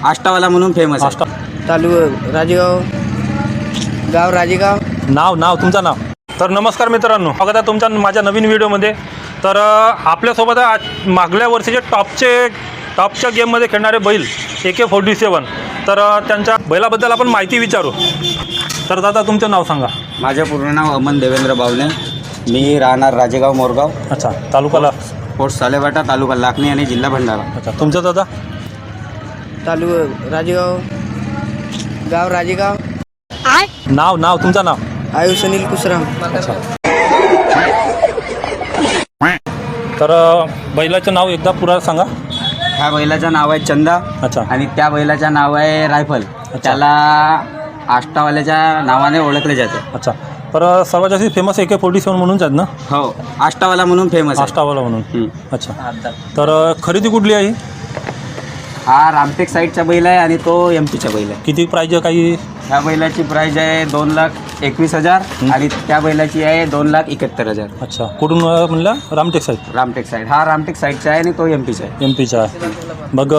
आष्टावाला म्हणून फेमस आहे. तालुका राजेगाव, गाव राजेगाव. नाव तुमचं नाव. तर नमस्कार मित्रांनो, स्वागत आहे तुमच्या माझ्या नवीन व्हिडिओमध्ये. तर आपल्यासोबत आहे मागल्या वर्षीचे टॉपच्या गेममध्ये खेळणारे बैल AK-47. तर त्यांच्या बैलाबद्दल आपण माहिती विचारू. तर दादा तुमचं नाव सांगा. माझं पूर्ण नाव अमन देवेंद्र बावले. मी राहणार राजेगाव मोरगाव. अच्छा, तालुकाला पोस्ट सालेवाटा, तालुका लाखणी आणि जिल्हा भंडारा. अच्छा, तुमचं दादा. तालुका राजेगाव, गाव राजेगाव. नाव तुमचं नाव. आयुष अनिल कुसराम. अच्छा. तर बैलाचं नाव एकदा पुरा सांगा. ह्या बैलाचं नाव आहे चंदा. अच्छा. आणि त्या बैलाचं नाव आहे रायफल. त्याला आष्टावाल्याच्या नावाने ओळखले जाते. अच्छा. तर सर्वात जास्त फेमस AK-47 म्हणूनच आहेत ना. हो, आष्टावाला म्हणून फेमस आहे. आष्टावाला म्हणून. अच्छा. तर खरेदी कुठली आहे? हा रामटेक साईडचा बैल आहे आणि तो MP चा बैल आहे. किती प्राईज आहे काही? ह्या बैलाची प्राईज आहे 2,21,000 आणि त्या बैलाची आहे 2,71,000. अच्छा. कुठून म्हणलं? रामटेक साईड. रामटेक साईड. हा रामटेक साईडचा आहे आणि तो MP चा आहे. MP चा आहे. मग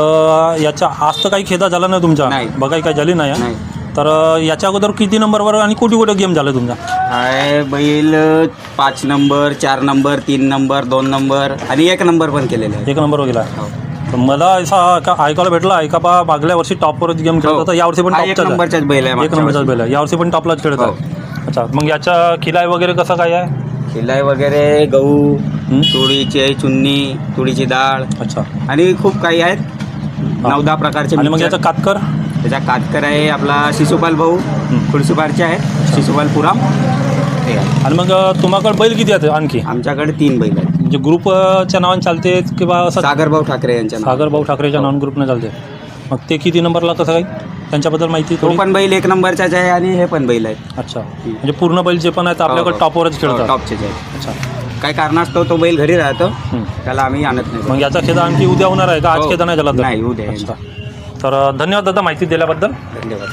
याच्या आज तर काही खेदा झाला नाही तुमचा? नाही. बघाय काही झाली नाही. नाही. तर याच्या अगोदर किती नंबरवर आणि कुठे गेम झाला तुमचा? आहे बैल 5 नंबर, 4 नंबर, 3 नंबर, 2 नंबर आणि 1 नंबर पण केलेला आहे. 1 नंबरवर गेला. हो. तर मला असा ऐकायला भेटला बा मागल्या वर्षी टॉपवरच गेम खेळत होता, यावर्षी पण हा 1 टॉपचाच नंबरचाच बैल आहे. 1 नंबरचाच बैल आहे. यावर्षी पण टॉपलाच खेळत आहे. अच्छा. मग याचा खिलाय वगैरे कसं काय आहे? खिलाई वगैरे गहू, तुळीची चुन्नी, तुळीची डाळ. अच्छा. आणि खूप काही आहेत. 9-10 प्रकारचे. आणि मग mixture. याचा कातकर? त्याचा कातकर आहे आपला शिशुपाल भाऊ. खुडसुपारचे आहे शिशुपाल पुराम. ते आहे. आणि मग तुम्हाकडे बैल किती आहेत आणखी? आमच्याकडे 3 बैल आहेत. म्हणजे ग्रुपच्या नावाने चालते किंवा असं? सागरभाऊ ठाकरे यांच्या नावाने. सागरभाऊ ठाकरेच्या नावाने ग्रुपने चालते. मग ते किती नंबरला कसं काही त्यांच्याबद्दल माहिती? तो पण बैल 1 नंबरचाच आहे आणि हे पण बैल आहेत. अच्छा. म्हणजे पूर्ण बैल जे पण आहेत आपल्याकडे टॉपवरच खेळतात. टॉपचेच आहेत. अच्छा. काय कारणास्तव तो बैल घरी राहतो. त्याला आम्ही आणत नाही. मग याचा खेदा आणखी उद्या होणार आहे का? आज खेदा नाही झाला तर? नाही, उद्या. अच्छा. तर धन्यवाद दादा माहिती दिल्याबद्दल. धन्यवाद.